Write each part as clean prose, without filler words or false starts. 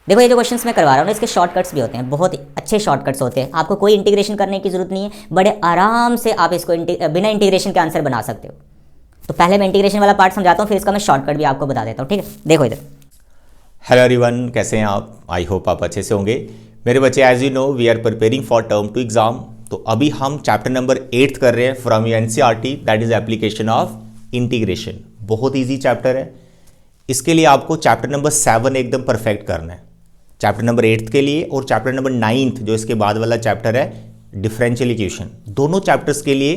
देखो ये जो क्वेश्चंस मैं करवा रहा हूँ ना, इसके शॉर्टकट्स भी होते हैं, बहुत ही अच्छे शॉर्टकट्स होते हैं। आपको कोई इंटीग्रेशन करने की जरूरत नहीं है, बड़े आराम से आप इसको बिना इंटीग्रेशन के आंसर बना सकते हो। तो पहले मैं इंटीग्रेशन वाला पार्ट समझाता हूँ, फिर इसका मैं शॉर्टकट भी आपको बता देता हूँ, ठीक है। देखो इधर। हेलो एवरीवन, कैसे हैं आप? आई होप आप अच्छे से होंगे। मेरे बच्चे, as you know we are preparing for term 2 exam. तो अभी हम चैप्टर नंबर 8 कर रहे हैं from NCERT, that is application of integration. बहुत ईजी चैप्टर है। इसके लिए आपको चैप्टर नंबर 7 एकदम परफेक्ट करना है चैप्टर नंबर 8 के लिए, और चैप्टर नंबर 9 जो इसके बाद वाला चैप्टर है डिफरेंशियल इक्वेशन, दोनों चैप्टर्स के लिए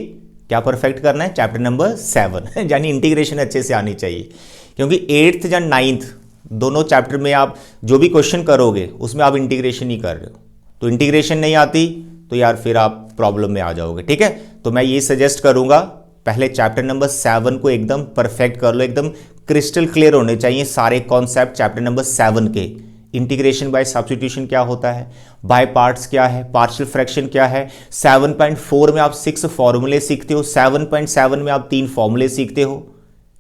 क्या परफेक्ट करना है? चैप्टर नंबर 7 यानी इंटीग्रेशन अच्छे से आनी चाहिए, क्योंकि 8th या 9th दोनों चैप्टर में आप जो भी क्वेश्चन करोगे उसमें आप इंटीग्रेशन ही कर रहे हो। तो इंटीग्रेशन नहीं आती तो यार फिर आप प्रॉब्लम में आ जाओगे, ठीक है। तो मैं ये सजेस्ट करूंगा, पहले चैप्टर नंबर 7 को एकदम परफेक्ट कर लो, एकदम क्रिस्टल क्लियर होने चाहिए सारे कॉन्सेप्ट चैप्टर नंबर 7 के। इंटीग्रेशन बाय सब्स्टिट्यूशन क्या होता है, बाय पार्ट्स क्या है, पार्शियल फ्रैक्शन क्या है। 7.4 में आप 6 फॉर्मूले सीखते हो, 7.7 में आप 3 फॉर्मूले सीखते हो।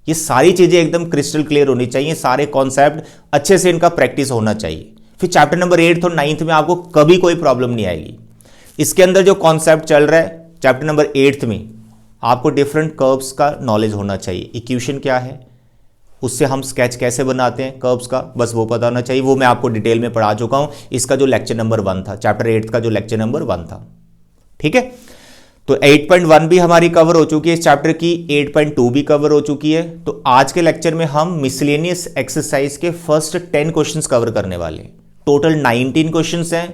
ये सारी चीजें एकदम क्रिस्टल क्लियर होनी चाहिए, सारे कॉन्सेप्ट अच्छे से इनका प्रैक्टिस होना चाहिए। फिर चैप्टर नंबर 8 और 9 में आपको कभी कोई प्रॉब्लम नहीं आएगी। इसके अंदर जो कॉन्सेप्ट चल रहा है चैप्टर नंबर 8 में, आपको डिफरेंट कर्व्स का नॉलेज होना चाहिए। इक्वेशन क्या है, उससे हम स्केच कैसे बनाते हैं कर्व्स का, बस वो पता होना चाहिए। वो मैं आपको डिटेल में पढ़ा चुका हूं, इसका जो लेक्चर नंबर 1 था, चैप्टर 8 का जो लेक्चर नंबर 1 था, ठीक है। तो 8.1 भी हमारी कवर हो चुकी है इस चैप्टर की, 8.2 भी कवर हो चुकी है। तो आज के लेक्चर में हम मिसलेनियस एक्सरसाइज के फर्स्ट 10 क्वेश्चंस कवर करने वाले हैं। टोटल 19 क्वेश्चंस हैं।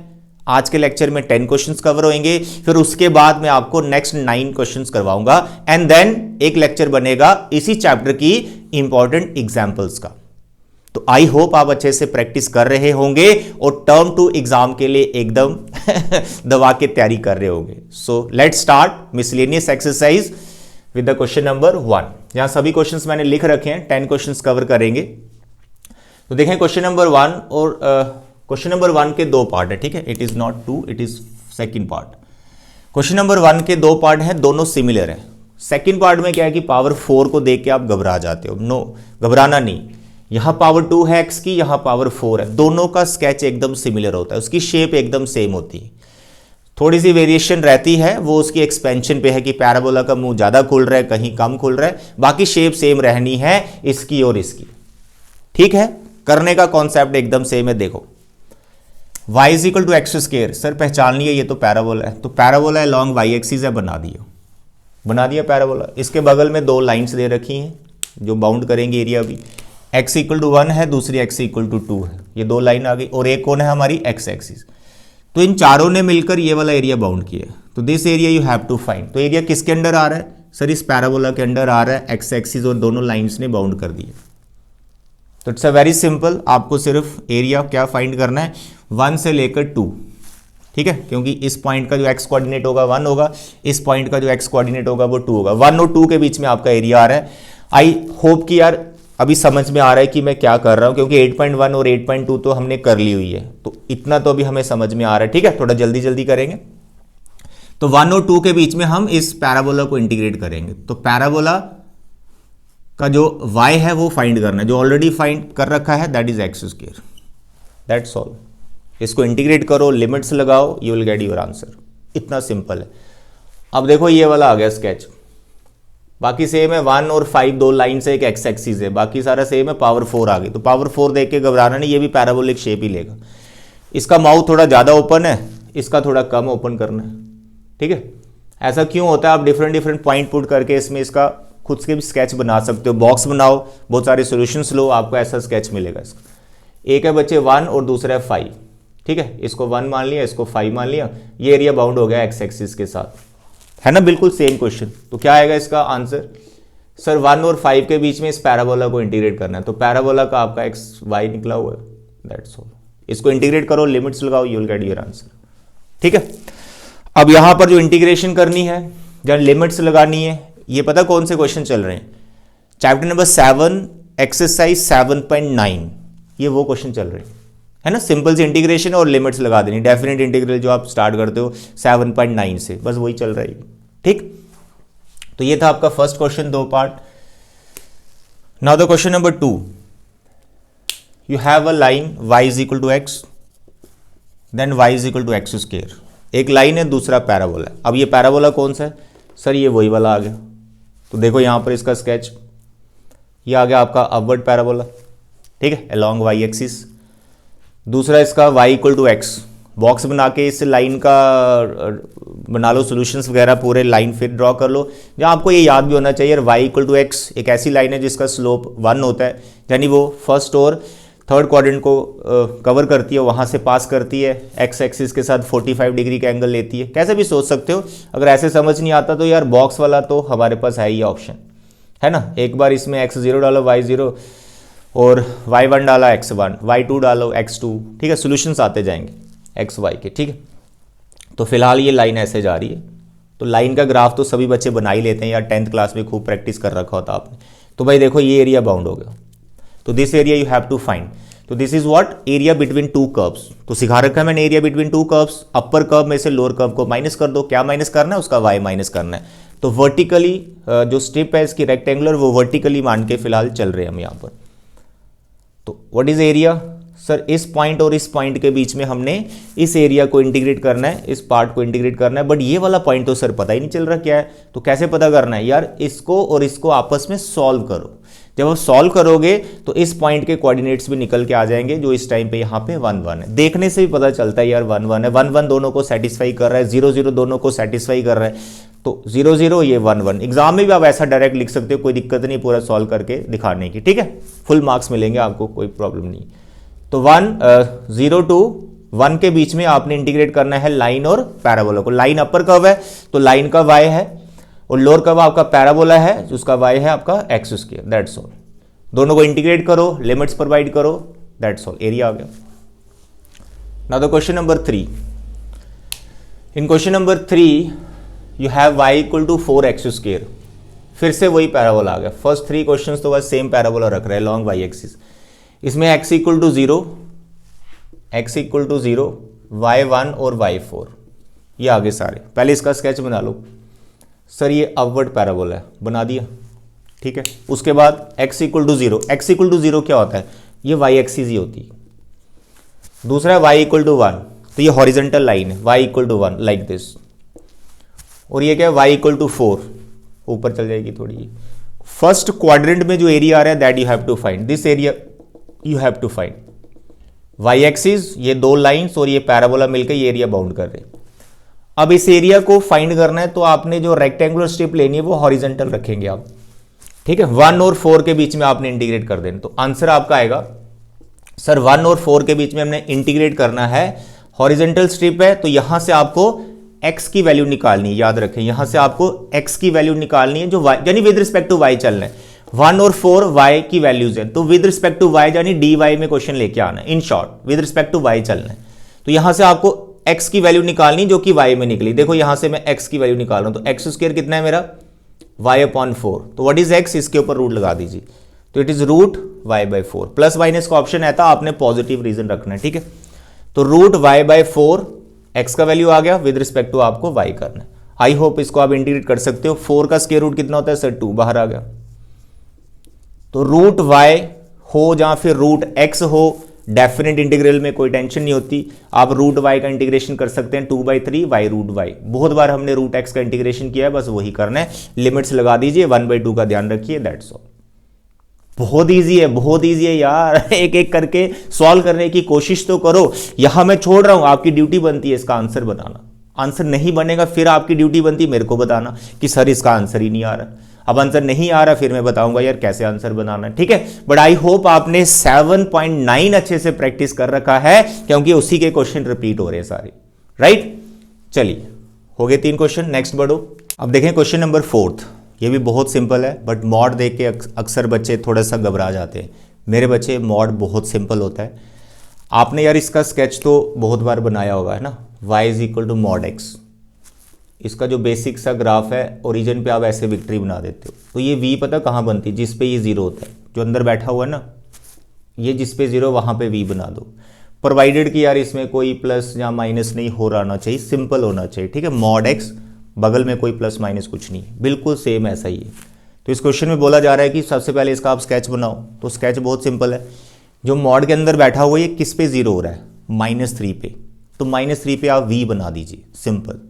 आज के लेक्चर में 10 क्वेश्चंस कवर होंगे, फिर उसके बाद मैं आपको नेक्स्ट 9 क्वेश्चंस करवाऊंगा, एंड देन एक लेक्चर बनेगा इसी चैप्टर की इंपॉर्टेंट एग्जांपल्स का। तो आई होप आप अच्छे से प्रैक्टिस कर रहे होंगे और टर्म 2 एग्जाम के लिए एकदम दबा के तैयारी कर रहे होंगे। So let's start miscellaneous exercise with the question number 1। यहां सभी क्वेश्चंस मैंने लिख रखे हैं, 10 क्वेश्चंस कवर करेंगे। तो देखें क्वेश्चन नंबर 1, और क्वेश्चन नंबर 1 के 2 पार्ट है, ठीक है। It is not 2, it is second part. Question number 1 के 2 पार्ट हैं, दोनों सिमिलर हैं। सेकेंड पार्ट में क्या है कि पावर 4 को देख के आप घबरा जाते हो। नो, घबराना नहीं। यहां पावर 2 है x की, यहां पावर 4 है, दोनों का स्केच एकदम सिमिलर होता है, उसकी शेप एकदम सेम होती है। थोड़ी सी वेरिएशन रहती है, वो उसकी एक्सपेंशन पे है कि पैराबोला का मुंह ज्यादा खुल रहा है, कहीं कम खुल रहा है, बाकी शेप सेम रहनी है इसकी और इसकी, ठीक है। करने का कॉन्सेप्ट एकदम सेम है। देखो y is equal to x square, sir पहचान लिया ये तो पैराबोला है, तो पैराबोला है लॉन्ग y एक्सिस है, बना दिया पैराबोला। इसके बगल में 2 लाइंस दे रखी हैं जो बाउंड करेंगे एरिया भी। x इक्वल टू 1 है, दूसरी x इक्वल टू 2 है, ये 2 लाइन आ गई, और एक कौन है हमारी x एक्सिस। तो इन चारों ने मिलकर ये वाला एरिया बाउंड किया। तो this area you have to find. तो एरिया किसके अंडर आ रहा है? सर इस पैराबोला के अंडर आ रहा है, x एक्सिस और दोनों लाइंस ने बाउंड कर दिया। तो इट्स अ वेरी सिंपल, आपको सिर्फ एरिया क्या फाइंड करना है, 1 से लेकर 2, ठीक है। क्योंकि इस पॉइंट का जो x कोऑर्डिनेट होगा 1 होगा, इस पॉइंट का जो x कोऑर्डिनेट होगा वो 2 होगा। 1 और 2 के बीच में आपका एरिया आ रहा है। आई होप कि यार अभी समझ में आ रहा है कि मैं क्या कर रहा हूं, क्योंकि 8.1 और 8.2 तो हमने कर ली हुई है, तो इतना तो अभी हमें समझ में आ रहा है, ठीक है। थोड़ा जल्दी जल्दी करेंगे। तो 1 और 2 के बीच में हम इस पैराबोला को इंटीग्रेट करेंगे। तो पैराबोला का जो y है वो फाइंड करना है, जो ऑलरेडी फाइंड कर रखा है, that is x square, that's all. इसको इंटीग्रेट करो, लिमिट्स लगाओ, you will get your answer. इतना सिंपल है। अब देखो ये वाला आ गया स्केच, बाकी सेम है, 1 और 5 2 लाइन से एक एक्स एक्सिस है, बाकी सारा सेम है। पावर 4 आ गई, तो पावर 4 देख के घबराना नहीं, ये भी पैराबोलिक शेप ही लेगा। इसका माउथ थोड़ा ज़्यादा ओपन है, इसका थोड़ा कम ओपन करना है, ठीक है। ऐसा क्यों होता है? आप डिफरेंट पॉइंट पुट करके इसमें इसका खुद से भी स्केच बना सकते हो। बॉक्स बनाओ, बहुत सारे सोल्यूशंस लो, आपको ऐसा स्केच मिलेगा इसका। एक है बच्चे 1 और दूसरा है 5, ठीक है। इसको 1 मान लिया, इसको 5 मान लिया, ये एरिया बाउंड हो गया एक्स एक्सिस के साथ, है ना, बिल्कुल सेम क्वेश्चन। तो क्या आएगा इसका आंसर? सर 1 और 5 के बीच में इस पैराबोला को इंटीग्रेट करना है, तो पैराबोला का आपका एक्स वाई निकला हुआ है, दैट्स ऑल। इसको इंटीग्रेट करो, लिमिट्स लगाओ, you will get your answer, ठीक है। अब यहां पर जो इंटीग्रेशन करनी है, जहां लिमिट्स लगानी है, ये पता कौन से क्वेश्चन चल रहे हैं? चैप्टर नंबर 7 एक्सरसाइज 7.9, ये वो क्वेश्चन चल रहे हैं, है ना। सिंपल सी इंटीग्रेशन और लिमिट्स लगा देनी, डेफिनेट इंटीग्रल जो आप स्टार्ट करते हो 7.9 से, बस वही चल रहा है, ठीक। तो ये था आपका first question, 2 part. Now the question number 2। you have a line y is equal to x, then y is equal to x square. एक लाइन है, दूसरा पैराबोला है. अब ये पैराबोला कौन सा है सर? ये वही वाला आ गया. तो देखो यहाँ पर इसका स्केच, ये आ गया आपका अपवर्ड पैराबोला, ठीक है, अलोंग वाई एक्सिस. दूसरा इसका y equal to x, box बना के इस लाइन का बना लो सॉल्यूशंस वगैरह, पूरे लाइन फिर ड्रॉ कर लो. जहाँ आपको ये याद भी होना चाहिए, y इक्वल टू एक्स एक ऐसी लाइन है जिसका स्लोप 1 होता है, यानी वो फर्स्ट और थर्ड क्वाड्रेंट को कवर करती है, वहाँ से पास करती है, एक्स एक्सिस के साथ 45 डिग्री का एंगल लेती है. कैसे भी सोच सकते हो. अगर ऐसे समझ नहीं आता तो यार बॉक्स वाला तो हमारे पास है ही ऑप्शन, है ना. एक बार इसमें x0 डालो y0 और y1 डाला x1, y2 डालो x2, ठीक है, सॉल्यूशंस आते जाएंगे x y के, ठीक है. तो फिलहाल ये लाइन ऐसे जा रही है. तो लाइन का ग्राफ तो सभी बच्चे बना ही लेते हैं यार, 10th क्लास में खूब प्रैक्टिस कर रखा होता आपने. तो भाई देखो ये एरिया बाउंड हो गया, तो this area you have to find. तो this is what, area between two curves. तो सिखा रखा है मैंने area between two curves. Upper curve में से लोअर कर्व को माइनस कर दो. क्या माइनस करना है? उसका y माइनस करना है. तो वर्टिकली जो स्ट्रिप है इसकी रेक्टेंगुलर, वो वर्टिकली मान के फिलहाल चल रहे हैं हम यहाँ पर. तो व्हाट इज एरिया सर? इस पॉइंट और इस पॉइंट के बीच में हमने इस एरिया को इंटीग्रेट करना है, इस पार्ट को इंटीग्रेट करना है. बट ये वाला पॉइंट तो सर पता ही नहीं चल रहा क्या है. तो कैसे पता करना है यार? इसको और इसको आपस में सॉल्व करो. जब आप सॉल्व करोगे तो इस पॉइंट के कोऑर्डिनेट्स भी निकल के आ जाएंगे, जो इस टाइम पे यहाँ पे 1 1 है. देखने से भी पता चलता है यार 1 1 है. 1 1 दोनों को सेटिस्फाई कर रहा है, 0 0 दोनों को सेटिस्फाई कर रहा है. तो 0 0 ये 1 1. एग्जाम में भी आप ऐसा डायरेक्ट लिख सकते हो, कोई दिक्कत नहीं पूरा सॉल्व करके दिखाने की, ठीक है. फुल मार्क्स मिलेंगे आपको, कोई प्रॉब्लम नहीं. तो 0 to 1 के बीच में आपने इंटीग्रेट करना है लाइन और पैराबोला को. लाइन अपर कर्व है तो लाइन का y है, और लोअर कर्व आपका पैराबोला है उसका y है आपका एक्स स्क्वायर. That's all. दोनों को इंटीग्रेट करो, लिमिट्स प्रोवाइड करो, दैट्स ऑल. एरिया आ गया. Now the question number 3. In question number 3 you have y equal to 4x square. फिर से वही पैराबोला आ गया. फर्स्ट 3 क्वेश्चंस तो बस सेम पैराबोला रख रहे हैं लॉन्ग y एक्सिस. इसमें x equal to 0, x equal to 0, y1 और y4, ये आगे सारे. पहले इसका स्केच बना लो. सर ये अपवर्ड पैराबोला है, बना दिया, ठीक है. उसके बाद x equal to 0. x equal to 0 क्या होता है? ये y एक्सिस ही होती है. दूसरा y इक्वल टू 1, तो ये हॉरिजेंटल लाइन है, y equal to 1 like this. और ये क्या है? y इक्वल टू 4, ऊपर चल जाएगी थोड़ी. फर्स्ट क्वाड्रेंट में जो एरिया आ रहा है that you have to find. This area you have to find. y axis, ये दो लाइंस और ये पैराबोला मिलकर ये एरिया बाउंड कर रहे हैं. अब इस एरिया को फाइंड करना है तो आपने जो रेक्टेंगुलर स्ट्रिप लेनी है वो हॉरिजेंटल रखेंगे आप, ठीक है. 1 और 4 के बीच में आपने इंटीग्रेट कर देना. तो आंसर आपका आएगा सर 1 और 4 के बीच में हमने इंटीग्रेट करना है. हॉरिजेंटल स्ट्रिप है तो यहां से आपको x की वैल्यू निकालनी है. याद रखें यहां से आपको x की वैल्यू निकालनी है, जो y यानी विद रिस्पेक्ट टू y चलना है. 1 और 4 y की वैल्यूज है, तो विद रिस्पेक्ट टू y यानी dy में क्वेश्चन लेके आना है. In short with respect to y चलना है. तो यहां से आपको x की वैल्यू निकालनी जो कि y में निकली. देखो यहां से मैं x की वैल्यू निकाल रहा हूं, तो x स्क्वायर कितना है मेरा? y/4. तो व्हाट इज x? इसके ऊपर रूट लगा दीजिए. तो it is root y/4. Plus minus का ऑप्शन है था, आपने पॉजिटिव रीजन रखना है, ठीक है. तो रूट y/4, x का वैल्यू आ गया, विद रिस्पेक्ट टू आपको y करना है. आई होप इसको आप इंटीग्रेट कर सकते हो. 4 का स्क्वायर रूट कितना होता है सर? 2, बाहर आ गया. तो रूट y हो या फिर रूट x हो, डेफिनेट इंटीग्रल में कोई टेंशन नहीं होती. आप रूट y का इंटीग्रेशन कर सकते हैं 2/3 y रूट y. बहुत बार हमने रूट x का इंटीग्रेशन किया है, बस वही करना है. लिमिट्स लगा दीजिए, 1/2 का ध्यान रखिए, दैट्स ऑल. बहुत इजी है, बहुत इजी है यार. एक एक करके सॉल्व करने की कोशिश तो करो. यहां मैं छोड़ रहा हूं, आपकी ड्यूटी बनती है इसका आंसर बताना. आंसर नहीं बनेगा फिर आपकी ड्यूटी बनती है मेरे को बताना कि सर इसका आंसर ही नहीं आ रहा. अब आंसर नहीं आ रहा फिर मैं बताऊंगा यार कैसे आंसर बनाना है, ठीक है. बट आई होप आपने 7.9 अच्छे से प्रैक्टिस कर रखा है, क्योंकि उसी के क्वेश्चन रिपीट हो रहे हैं सारे, राइट. चलिए हो गए 3 क्वेश्चन. नेक्स्ट बढ़ो. अब देखें क्वेश्चन नंबर 4. ये भी बहुत सिंपल है, बट मॉड देख के अक्सर बच्चे थोड़ा सा घबरा जाते हैं. मेरे बच्चे मॉड बहुत सिंपल होता है. आपने यार इसका स्केच तो बहुत बार बनाया होगा, है ना. y is equal to mod x. इसका जो बेसिक सा ग्राफ है, ओरिजिन पे आप ऐसे विक्ट्री बना देते हो. तो ये v पता कहाँ बनती है? जिस पे ये 0 होता है, जो अंदर बैठा हुआ है ना, ये जिस पे 0 वहाँ पे v बना दो. प्रोवाइडेड कि यार इसमें कोई प्लस या माइनस नहीं हो रहा चाहिए, सिंपल होना चाहिए, ठीक है. मॉड x, बगल में कोई प्लस माइनस कुछ नहीं, बिल्कुल सेम ऐसा ही है. तो इस क्वेश्चन में बोला जा रहा है कि सबसे पहले इसका आप स्केच बनाओ. तो स्केच बहुत सिंपल है. जो मॉड के अंदर बैठा हुआ है ये किस पे जीरो हो रहा है, -3 पे, तो -3 पे आप v बना दीजिए, सिंपल।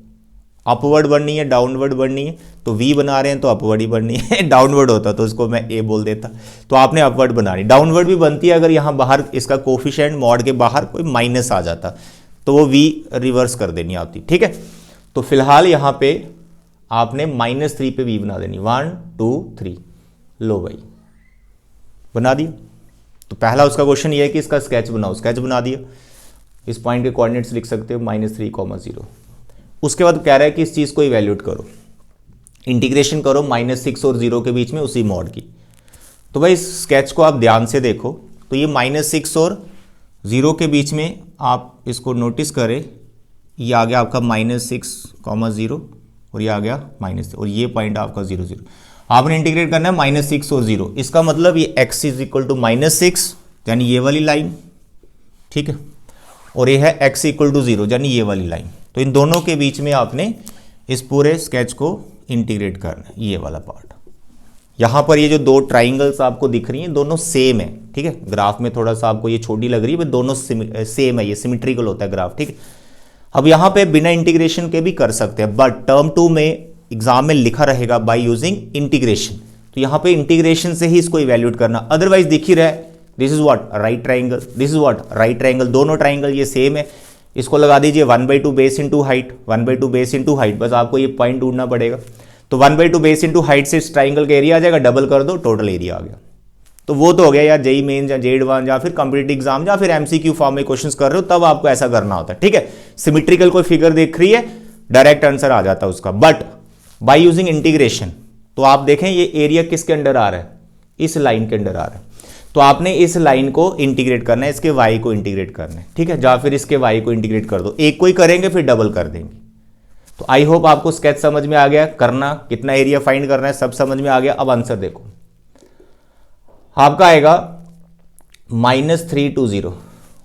अपवर्ड बढ़नी है, डाउनवर्ड बढ़नी है, तो v बना रहे हैं तो अपवर्ड ही बढ़नी है। डाउनवर्ड होता तो उसको मैं a बोल देता, तो आपने अपवर्ड बनानी। डाउनवर्ड भी बनती है अगर यहाँ बाहर इसका कोफिशिएंट मॉड के बाहर कोई माइनस आ जाता, तो वो v रिवर्स कर देनी आती, ठीक है। तो फिलहाल यहाँ पे आपने -3 पे v बना देनी, 1 2 3, लो भाई बना दिया। तो पहला उसका क्वेश्चन ये है कि इसका स्केच बनाओ, स्केच बना दिया। इस पॉइंट के कोऑर्डिनेट्स लिख सकते हो -3, 0। उसके बाद कह रहा है कि इस चीज़ को इवैल्यूएट करो, इंटीग्रेशन करो -6 और 0 के बीच में उसी मॉड की। तो भाई इस स्केच को आप ध्यान से देखो, तो ये -6 और 0 के बीच में आप इसको नोटिस करें, ये आ गया आपका -6, 0 और ये आ गया -, और ये पॉइंट आपका 0 0। आपने इंटीग्रेट करना है -6 और 0, इसका मतलब ये x इज इक्वल टू -6 यानी ये वाली लाइन, ठीक है, और ये है x इक्वल टू 0 यानी ये वाली लाइन। तो इन दोनों के बीच में आपने इस पूरे स्केच को इंटीग्रेट करना है, ये वाला पार्ट। यहाँ पर ये जो दो ट्राइंगल्स आपको दिख रही हैं दोनों सेम है, ठीक है। ग्राफ में थोड़ा सा आपको ये छोटी लग रही है, बट दोनों सेम है, ये सिमेट्रिकल होता है ग्राफ, ठीक है। अब यहाँ पे बिना इंटीग्रेशन के भी कर सकते हैं, बट टर्म 2 में एग्जाम में लिखा रहेगा बाय यूजिंग इंटीग्रेशन, तो यहाँ पे इंटीग्रेशन से ही इसको इवैल्यूएट करना। अदरवाइज दिख ही रहा है, this is what right triangle, this is what right triangle, दोनों ट्राइंगल ये सेम है। इसको लगा दीजिए 1/2 base into height, 1/2 base into height, बस आपको ये पॉइंट ढूंढना पड़ेगा। तो 1/2 बेस इंटू हाइट से इस ट्राइंगल का एरिया आ जाएगा, डबल कर दो टोटल एरिया आ गया। तो वो तो हो गया यार जेई मेन या जेई एडवांस या फिर कॉम्पिटिटिव एग्जाम या फिर एमसीक्यू फॉर्म में क्वेश्चंस कर रहे हो, तब आपको ऐसा करना होता है, ठीक है। सिमेट्रिकल कोई फिगर देख रही है, डायरेक्ट आंसर आ जाता है उसका। बट बाय यूजिंग इंटीग्रेशन, तो आप देखें ये एरिया किसके अंडर आ रहा है, इस लाइन के अंडर आ रहा है, तो आपने इस लाइन को इंटीग्रेट करना है, इसके y को इंटीग्रेट करना है, ठीक है, या फिर इसके y को इंटीग्रेट कर दो। एक को ही करेंगे फिर डबल कर देंगे। तो आई होप आपको स्केच समझ में आ गया, करना कितना एरिया फाइंड करना है सब समझ में आ गया। अब आंसर देखो, आपका आएगा -3 to 0,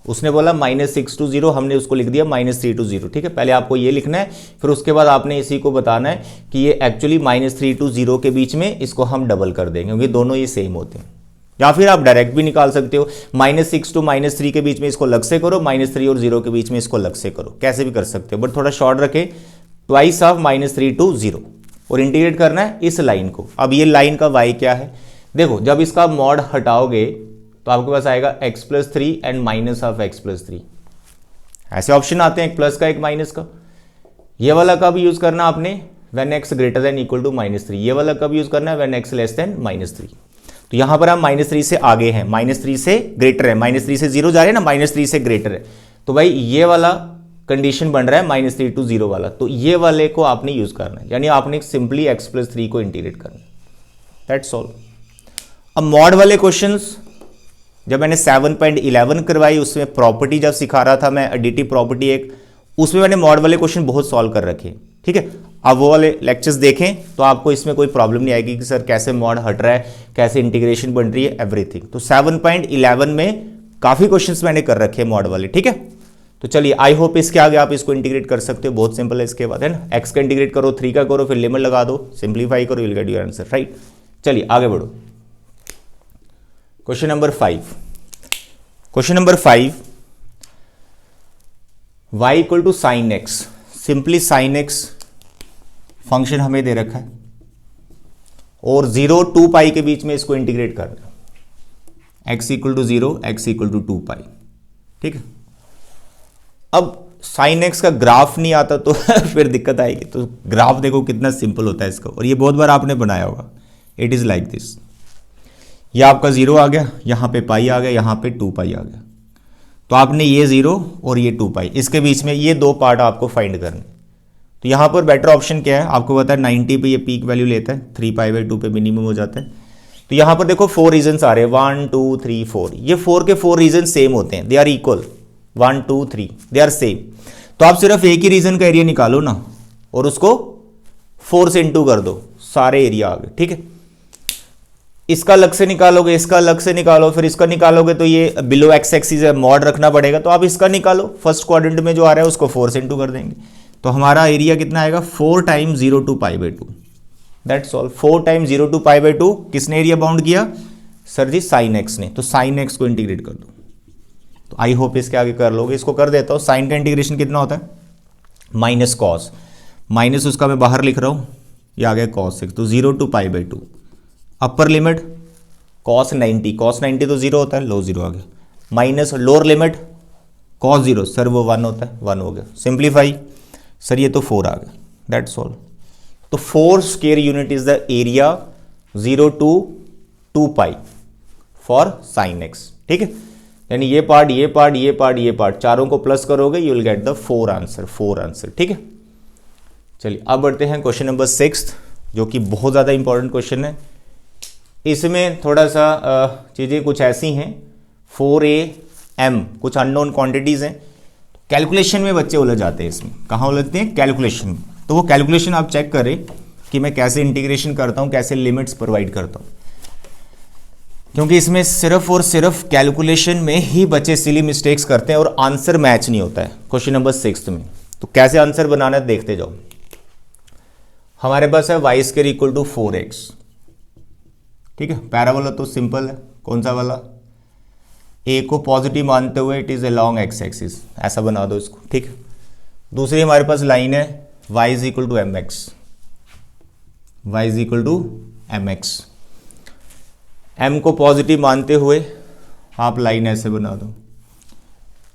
उसने बोला -6 to 0, हमने उसको लिख दिया -3 to 0, ठीक है। पहले आपको ये लिखना है, फिर उसके बाद आपने इसी को बताना है कि ये एक्चुअली -3 to 0 के बीच में इसको हम डबल कर देंगे, क्योंकि दोनों ये सेम होते हैं। या फिर आप डायरेक्ट भी निकाल सकते हो, -6 to -3 के बीच में इसको अलग से करो, -3 और 0 के बीच में इसको अलग से करो, कैसे भी कर सकते हो, बट थोड़ा शॉर्ट रखें। ट्वाइस ऑफ -3 to 0 और इंटीग्रेट करना है इस लाइन को। अब ये लाइन का y क्या है, देखो जब इसका मॉड हटाओगे तो आपके पास आएगा x+3 एंड -(x+3), ऐसे ऑप्शन आते हैं, एक प्लस का एक माइनस का। ये वाला कब यूज करना आपने, when x greater than equal to -3। ये वाला कब यूज करना है, व्हेन x लेस देन -3। तो यहां पर हम -3 से आगे हैं, -3 से ग्रेटर है, -3 से 0 जा रहे हैं ना, -3 से ग्रेटर है, तो भाई ये वाला कंडीशन बन रहा है -3 to 0 वाला, तो ये वाले को आपने यूज करना है, यानी आपने सिंपली x+3 को इंटीग्रेट करना है, दैट्स ऑल। अब मॉड वाले क्वेश्चंस जब मैंने 7.11 करवाई, उसमें प्रॉपर्टी जब सिखा रहा था मैं, एडिटिव प्रॉपर्टी एक, उसमें मैंने मॉड वाले क्वेश्चन बहुत सॉल्व कर रखे, ठीक है। अब वो वाले लेक्चर्स देखें तो आपको इसमें कोई प्रॉब्लम नहीं आएगी कि सर कैसे मॉड हट रहा है, कैसे इंटीग्रेशन बन रही है, एवरीथिंग। तो 7.11 में काफी क्वेश्चंस मैंने कर रखे हैं मॉड वाले, ठीक है। तो चलिए आई होप इसके आगे आप इसको इंटीग्रेट कर सकते हो, बहुत सिंपल है। इसके बाद है ना, x का इंटीग्रेट करो, 3 का करो, फिर लिमिट लगा दो, सिंप्लीफाई करो, will get your answer, right. चलिए आगे बढ़ो, question number 5। Question number 5, y equal to sine x, simply sine x function हमें दे रखा है और 0 2 पाई के बीच में इसको इंटीग्रेट करना, x equal to 0, x equal to 2 pi, ठीक है। अब साइन एक्स का ग्राफ नहीं आता तो फिर दिक्कत आएगी। तो ग्राफ देखो कितना सिंपल होता है इसका, और ये बहुत बार आपने बनाया होगा। इट इज लाइक दिस, ये आपका 0 आ गया, यहाँ पे पाई आ गया, यहाँ पे 2 पाई आ गया, तो आपने ये 0 और ये 2 पाई, इसके बीच में ये दो पार्ट आपको फाइंड करने। तो यहाँ पर बेटर ऑप्शन क्या है, आपको पता है 90 पे ये पीक वैल्यू लेता है, 3π/2 पे मिनिमम हो जाता है। तो यहाँ पर देखो 4 रीजन्स आ रहे हैं, 1 2 3 4, ये 4 के 4 रीजन सेम होते हैं, they are equal, 1 2 3 they are same. तो आप सिर्फ एक ही रीजन का एरिया निकालो ना, और उसको 4 से इंटू कर दो, सारे एरिया आ गए, ठीक है। इसका अलग से निकालोगे, इसका अलग से निकालो, फिर इसका निकालोगे तो ये बिलो एक्स एक्सिस है, मॉड रखना पड़ेगा, तो आप इसका निकालो, फर्स्ट क्वाड्रेंट में जो आ रहा है उसको 4 से इंटू कर देंगे, तो हमारा एरिया कितना आएगा, 4 times 0 to π/2, that's all. 4 times 0 to π/2 किसने एरिया बाउंड किया, सर जी साइन एक्स ने, तो साइन एक्स को इंटीग्रेट कर दो, तो आई होप इसके आगे कर लोगे। इसको कर देता हूँ। साइन का इंटीग्रेशन कितना होता है? माइनस कॉस, माइनस उसका मैं बाहर लिख रहा हूँ, ये आ गया कॉस 6, तो 0 to π/2। Upper limit cos 90, cos 90 तो 0 होता है, लो 0 आ गया, minus lower limit cos 0, sir वो 1 होता है, 1 हो गया। सिंप्लीफाई सर, ये तो 4 आ गया, दैट्स ऑल। तो 4 square unit is the area 0 to 2π for sine x. ठीक है, यानी ये पार्ट, ये पार्ट, ये पार्ट, ये पार्ट, चारों को प्लस करोगे you will get the 4 answer, 4 answer. ठीक है, चलिए अब बढ़ते हैं क्वेश्चन नंबर 6, जो कि बहुत ज़्यादा इंपॉर्टेंट क्वेश्चन है। इसमें थोड़ा सा चीज़ें कुछ ऐसी हैं, 4am कुछ अननोन क्वांटिटीज़ हैं, कैलकुलेशन में बच्चे उलझ जाते हैं। इसमें कहाँ उलझते हैं? कैलकुलेशन में। तो वो कैलकुलेशन आप चेक करें कि मैं कैसे इंटीग्रेशन करता हूँ, कैसे लिमिट्स प्रोवाइड करता हूँ, क्योंकि इसमें सिर्फ और सिर्फ कैलकुलेशन में ही बच्चे सिली मिस्टेक्स करते हैं और आंसर मैच नहीं होता है क्वेश्चन नंबर 6 में। तो कैसे आंसर बनाना है देखते जाओ। हमारे पास है y² = 4x। ठीक है, पैराबोला तो सिंपल है, कौन सा वाला? a को पॉजिटिव मानते हुए it is along x axis, ऐसा बना दो इसको। ठीक है, दूसरी हमारे पास लाइन है y = mx, y = mx। m को पॉजिटिव मानते हुए आप लाइन ऐसे बना दो।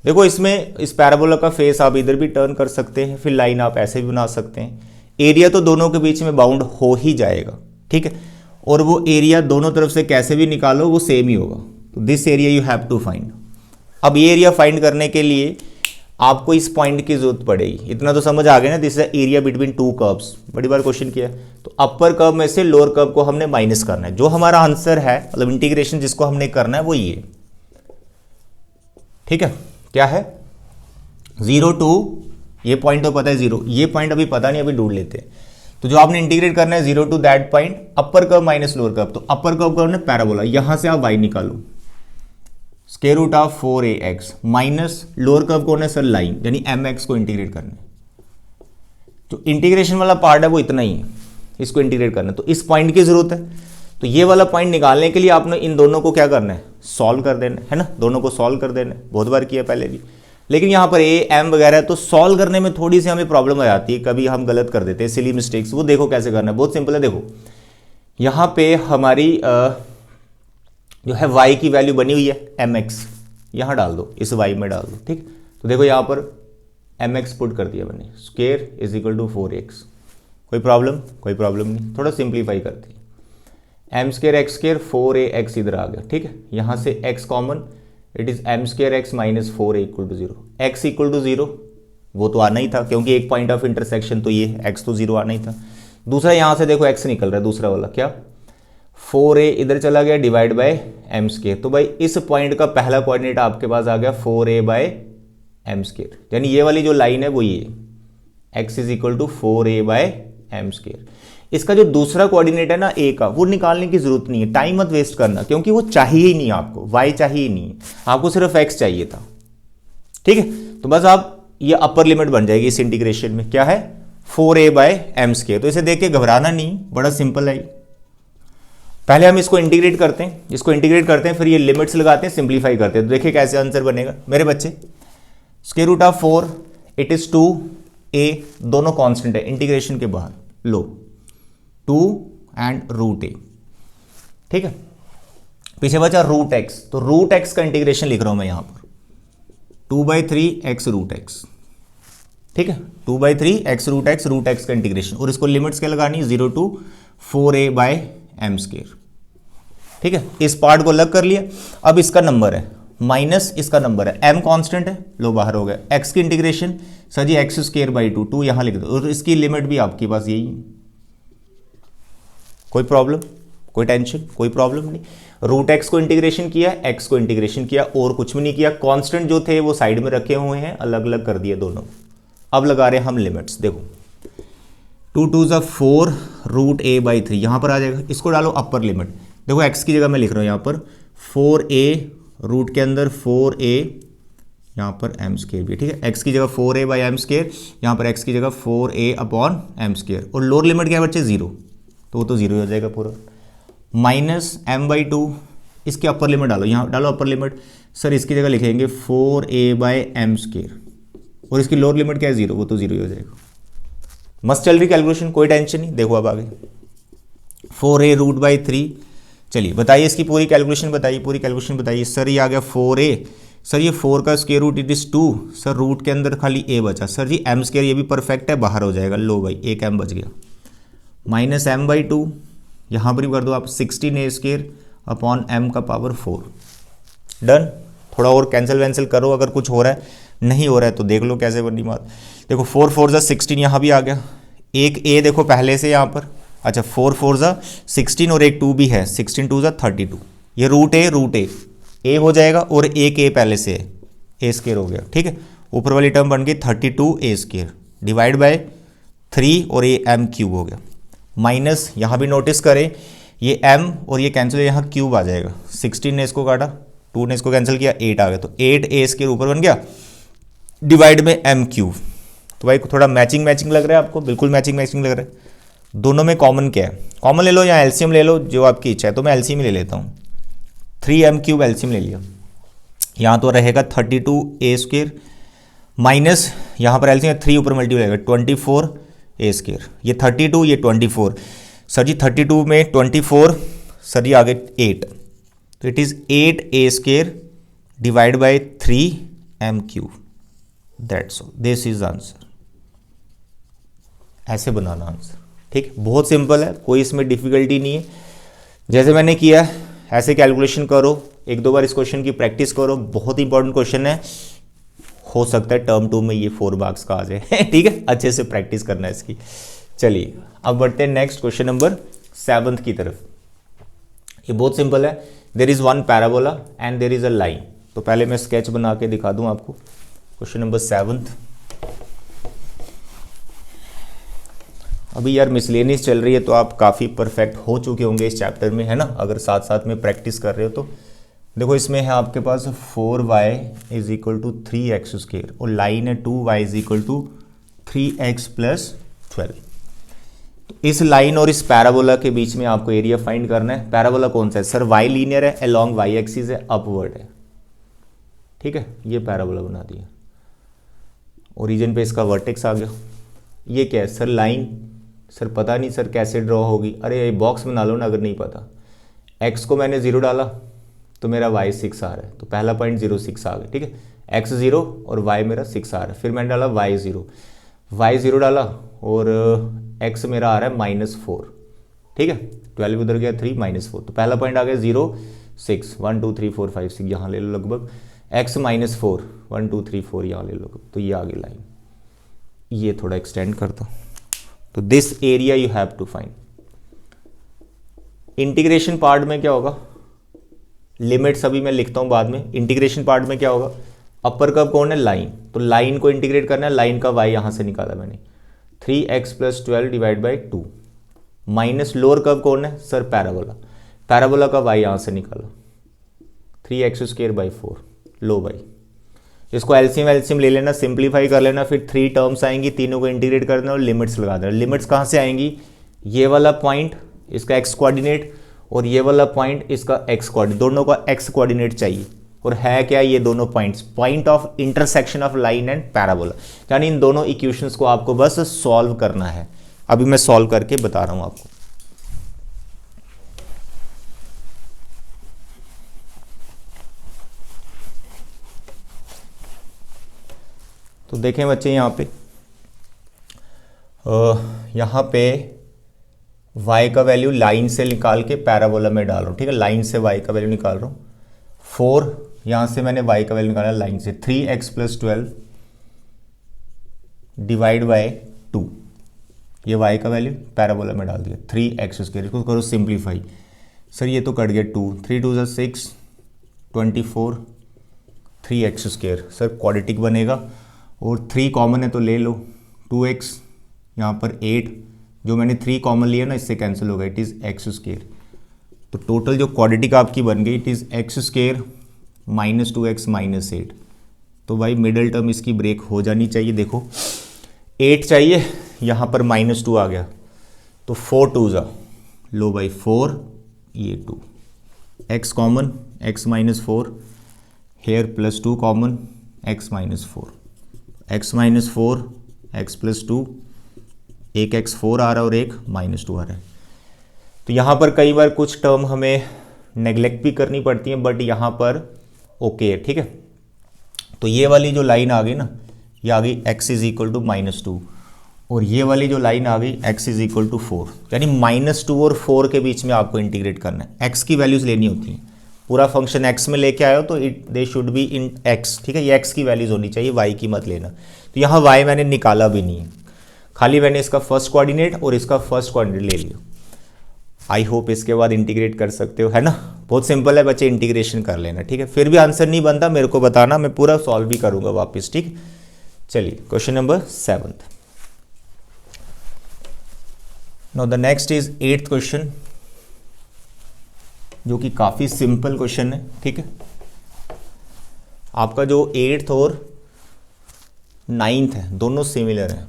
देखो इसमें इस पैराबोला का फेस आप इधर भी टर्न कर सकते हैं, फिर लाइन आप ऐसे भी बना सकते हैं। एरिया तो दोनों के बीच में बाउंड हो ही जाएगा। ठीक है, और वो एरिया दोनों तरफ से कैसे भी निकालो वो सेम ही होगा। तो this area you have to find. अब ये एरिया फाइंड करने के लिए आपको इस पॉइंट की जरूरत पड़ेगी। इतना तो समझ आ गया ना, this is area between two curves, बड़ी बार क्वेश्चन किया है। तो अपर कर्व में से लोअर कर्व को हमने माइनस करना है। जो हमारा आंसर है, मतलब इंटीग्रेशन जिसको हमने करना है वो ये। ठीक है, क्या है? 0 to, ये पॉइंट तो पता है 0, ये पॉइंट अभी पता नहीं, अभी ढूंढ लेते हैं। तो जो आपने इंटीग्रेट करना है 0 to that point, upper curve minus lower curve. तो अपर कर्व का पैराबोला, यहां से आप y निकालो, √4ax माइनस लोअर कर्व कौन है सर? लाइन, यानी mx को इंटीग्रेट करना है। जो इंटीग्रेशन वाला पार्ट है वो इतना ही है, इसको इंटीग्रेट करना है। तो इस पॉइंट की जरूरत है। तो ये वाला पॉइंट निकालने के लिए आपने इन दोनों को क्या करना है? सॉल्व कर देना है ना, दोनों को सॉल्व कर देना है। बहुत बार किया पहले भी, लेकिन यहाँ पर a m वगैरह तो सॉल्व करने में थोड़ी सी हमें प्रॉब्लम आ जाती है, कभी हम गलत कर देते हैं, सिली मिस्टेक्स। वो देखो कैसे करना है, बहुत सिंपल है। देखो यहाँ पे हमारी जो है y की वैल्यू बनी हुई है mx, यहाँ डाल दो, इस y में डाल दो। ठीक, तो देखो यहाँ पर mx पुट कर दिया मैंने, square is equal to 4x। कोई प्रॉब्लम? कोई प्रॉब्लम नहीं, थोड़ा सिंप्लीफाई करते हैं। m² x² 4ax इधर आ गया। ठीक है, यहाँ से x common, it is m² x minus 4a = 0। x = 0 वो तो आना ही था, क्योंकि एक पॉइंट ऑफ इंटरसेक्शन तो ये x तो 0 आना ही था। दूसरा यहाँ से देखो x निकल रहा है, दूसरा वाला क्या? 4a इधर चला गया डिवाइड बाय m²। तो भाई इस पॉइंट का पहला कोऑर्डिनेट आपके पास आ गया 4a/m², यानी ये वाली जो लाइन है वो ये x = 4a/m²। इसका जो दूसरा कोऑर्डिनेट है ना a का, वो निकालने की जरूरत नहीं है, टाइम मत वेस्ट करना, क्योंकि वो चाहिए ही नहीं आपको, y चाहिए ही नहीं है, आपको सिर्फ x चाहिए था। ठीक है, तो बस आप ये अपर लिमिट बन जाएगी इस इंटीग्रेशन में, क्या है? 4a/m²। तो इसे देख के घबराना नहीं, बड़ा सिंपल है। पहले हम इसको इंटीग्रेट करते हैं, इसको इंटीग्रेट करते हैं, फिर ये लिमिट्स लगाते हैं, सिंप्लीफाई करते हैं। तो देखिए कैसे आंसर बनेगा मेरे बच्चे। √4 इट इज 2a, दोनों कांस्टेंट है इंटीग्रेशन के बाहर, लो 2 एंड √a। ठीक है, पीछे बचा √x, तो √x का इंटीग्रेशन लिख रहा हूं मैं यहां पर, 2/3x √x। ठीक है, 2/3x √x का इंटीग्रेशन, और इसको लिमिट्स क्या लगानी? 0 to 4a/m²। ठीक है, इस पार्ट को अलग कर लिया। अब इसका नंबर है माइनस इसका नंबर है, m कांस्टेंट है, लो बाहर हो गया। x की इंटीग्रेशन सर जी x² 2 यहां लिख दो, और इसकी लिमिट भी आपके पास यही है। कोई प्रॉब्लम? कोई टेंशन? कोई प्रॉब्लम नहीं। √x को इंटीग्रेशन किया, x को इंटीग्रेशन किया, और कुछ भी नहीं किया। कांस्टेंट जो थे वो साइड में रखे हुए हैं, अलग अलग कर दिए दोनों। अब लगा रहे हैं हम लिमिट्स। देखो 2 2 4 √a/3 यहां पर आ जाएगा, इसको डालो अपर लिमिट। देखो x की जगह मैं लिख रहा हूं यहां पर 4a, रूट के अंदर 4a, यहाँ पर m² भी। ठीक है, x की जगह 4a/m², यहाँ पर x की जगह 4a/m², और लोअर लिमिट क्या है बच्चे? 0, तो वो तो 0 हो जाएगा पूरा। -m/2, इसके अपर लिमिट डालो, यहाँ डालो अपर लिमिट, सर इसकी जगह लिखेंगे 4a/m², और इसकी लोअर लिमिट क्या है 0, वो तो 0 ही हो जाएगा। मस्त चल रही कैलकुलेशन, कोई टेंशन नहीं। देखो अब आगे 4a√3। चलिए बताइए इसकी पूरी कैलकुलेशन बताइए, पूरी कैलकुलेशन बताइए। सर ये आ गया 4a, सर ये 4 का square root it is 2, sir root के अंदर खाली a बचा। सर जी m², ये भी परफेक्ट है, बाहर हो जाएगा। लो भाई एक m बच गया, -m/2, यहाँ पर भी कर दो आप 16a²/m⁴। डन। थोड़ा और कैंसिल वैंसिल करो अगर कुछ हो रहा है, नहीं हो रहा है तो देख लो कैसे बननी बात। देखो 4 4 जा 16, यहाँ भी आ गया। एक a देखो पहले से यहाँ पर, अच्छा 4 4 जा 16 और एक 2 भी है, 16 2 जा 32। ये रूट ए हो जाएगा और एक a पहले से है, a² हो गया। ठीक है, ऊपर वाली टर्म बन गई 32a² डिवाइड बाय 3 और ये m³ हो गया। माइनस यहाँ भी नोटिस करें ये m और ये कैंसिल, यहाँ क्यूब आ जाएगा। 16 ने इसको काटा, 2 ने इसको कैंसिल किया, 8 आ गया, तो 8a² ऊपर बन गया डिवाइड में m³। तो भाई थोड़ा मैचिंग लग रहा है आपको, बिल्कुल मैचिंग लग रहा है। दोनों में कॉमन क्या है, कॉमन ले लो या एलसीएम ले लो, जो आपकी इच्छा है। तो मैं एलसीएम ले लेता हूँ, 3m³ एलसीएम ले लिया। यहाँ तो रहेगा 32a² माइनस यहाँ पर एलसीएम 3 ऊपर मल्टीप्लाई होगा 24a²। ये 32 ये 24, सर जी 32 में 24, सर जी आगे 8, तो it is 8a² divide by 3m³। That's all, this is answer. ऐसे बनाना आंसर, ठीक, बहुत सिंपल है, कोई इसमें डिफिकल्टी नहीं है। जैसे मैंने किया है ऐसे कैलकुलेशन करो, एक दो बार इस क्वेश्चन की प्रैक्टिस करो, बहुत इंपॉर्टेंट क्वेश्चन है। हो सकता है टर्म 2 में ये 4 मार्क्स का आ जाए ठीक है, अच्छे से प्रैक्टिस करना है इसकी। चलिए अब बढ़ते हैं नेक्स्ट क्वेश्चन नंबर 7 की तरफ। ये बहुत सिंपल है, there is one parabola and there is a line. तो पहले मैं स्केच बना के दिखा दूं आपको। क्वेश्चन नंबर 7, अभी यार मिसलेनियस चल रही है तो आप काफ़ी परफेक्ट हो चुके होंगे इस चैप्टर में, है ना, अगर साथ साथ में प्रैक्टिस कर रहे हो तो। देखो इसमें है आपके पास 4y = 3x² और लाइन है 2y = 3x + 12। तो इस लाइन और इस पैराबोला के बीच में आपको एरिया फाइंड करना है। पैराबोला कौन सा है सर, y लीनियर है, अलोंग y एक्सिस है, अपवर्ड है। ठीक है, ये पैराबोला बना दिया। ओरिजिन पे इसका वर्टेक्स आ गया। ये क्या है सर, लाइन, सर पता नहीं सर कैसे ड्रॉ होगी। अरे बॉक्स बना लो ना अगर नहीं पता। x को मैंने 0 डाला तो मेरा y 6 आ रहा है, तो पहला पॉइंट 0 6 आ गया। ठीक है, x 0 और y मेरा 6 आ रहा है। फिर मैंने डाला y 0 डाला और x मेरा आ रहा है -4। ठीक है, 12 उधर गया 3 -4, तो पहला पॉइंट आ गया 0 6 1 2 3 4 5 6, यहाँ ले लो लगभग x -4 1 2 3 4 यहाँ ले लो, तो ये आगे लाइन। ये थोड़ा एक्सटेंड करता हूँ, तो this area you have to find. Integration part में क्या होगा, लिमिट्स अभी मैं लिखता हूं बाद में। इंटीग्रेशन पार्ट में क्या होगा, अपर कर्व कौन है, लाइन, तो लाइन को इंटीग्रेट करना है। लाइन का y यहां से निकाला मैंने 3x + 12 divide by 2 minus lower curve कौन है सर, पैराबोला, पैराबोला का y यहां से निकाला 3x²/4। लो भाई इसको एलसीएम ले लेना, सिंप्लीफाई कर लेना, फिर 3 टर्म्स आएंगी, तीनों को इंटीग्रेट करना और लिमिट्स लगा देना। लिमिट्स कहाँ से आएंगी, ये वाला पॉइंट इसका x कोऑर्डिनेट और ये वाला पॉइंट इसका x कोऑर्डिनेट, दोनों का x कोऑर्डिनेट चाहिए। और है क्या ये दोनों points, point of intersection of line and parabola, यानी इन दोनों इक्वेशंस को आपको बस सॉल्व करना है। अभी मैं सॉल्व करके बता रहा हूं आपको। तो देखें बच्चे यहाँ पे y का वैल्यू लाइन से निकाल के पैराबोला में डाल रहा हूँ। ठीक है, लाइन से y का वैल्यू निकाल रहा हूँ। 4 यहाँ से मैंने y का वैल्यू निकाला लाइन से, 3x + 12 डिवाइड बाय 2, ये y का वैल्यू पैराबोला में डाल दिया 3x²। इसको करो सिंप्लीफाई, सर ये तो कट गया 2, 3 2 = 6 24 3x², सर क्वाड्रेटिक बनेगा और 3 कॉमन है तो ले लो, 2x यहाँ पर 8, जो मैंने 3 कॉमन लिया ना इससे कैंसिल होगा, इट इज़ x²। तो टोटल जो क्वाड्रेटिक आपकी बन गई इट इज़ x² - 2x - 8। तो भाई मिडल टर्म इसकी ब्रेक हो जानी चाहिए। देखो 8 चाहिए, यहाँ पर -2 आ गया, तो 4 2 जा, लो भाई 4 ये 2, x common, x - 4, here +2 common, x -4, x -4, x +2, एक x4 आ रहा है और एक -2 आ रहा है। तो यहाँ पर कई बार कुछ टर्म हमें नेग्लेक्ट भी करनी पड़ती है, बट यहाँ पर ओके है, ठीक है। तो ये वाली जो लाइन आ गई ना, ये आ गई x = -2, और ये वाली जो लाइन आ गई x = 4, यानी -2 और 4 के बीच में आपको इंटीग्रेट करना है। x की वैल्यूज़ लेनी होती हैं, पूरा फंक्शन x में लेके आए हो तो they should be in x, ठीक है। ये x की वैल्यूज़ होनी चाहिए, y की मत लेना। तो यहाँ y मैंने निकाला भी नहीं है, खाली मैंने इसका फर्स्ट कोऑर्डिनेट और इसका फर्स्ट कोऑर्डिनेट ले लिया। आई होप इसके बाद इंटीग्रेट कर सकते हो, है ना। बहुत सिंपल है बच्चे, इंटीग्रेशन कर लेना, ठीक है। फिर भी आंसर नहीं बनता मेरे को बताना, मैं पूरा सॉल्व भी करूँगा वापस, ठीक। चलिए question number 7। Now the next is 8th question, जो कि काफ़ी सिंपल क्वेश्चन है, ठीक है। आपका जो 8th और 9th है दोनों सिमिलर है।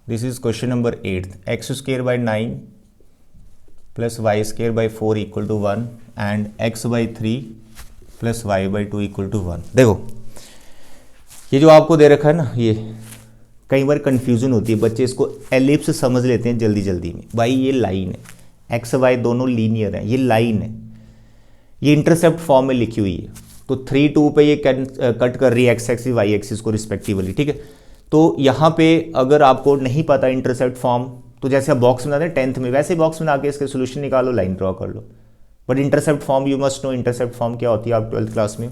This is question number 8th, x² / 9 + y² / 4 = 1 and x/3 + y/2 = 1। देखो ये जो आपको दे रखा है ना, ये कई बार कंफ्यूजन होती है, बच्चे इसको एलिप्स समझ लेते हैं जल्दी जल्दी में। भाई ये लाइन है, एक्स वाई दोनों लीनियर हैं, ये लाइन है, ये इंटरसेप्ट फॉर्म में लिखी हुई है। तो 3, 2 पे ये कट कर रही है एक्स एक्सिस वाई एक्सिस को रिस्पेक्टिवली, ठीक है। तो यहाँ पे अगर आपको नहीं पता इंटरसेप्ट फॉर्म, तो जैसे आप बॉक्स बनाते हैं 10th में, वैसे बॉक्स बना के इसके सोल्यूशन निकालो, लाइन ड्रॉ कर लो। But intercept form you must know, intercept form क्या होती है, आप 12th क्लास में।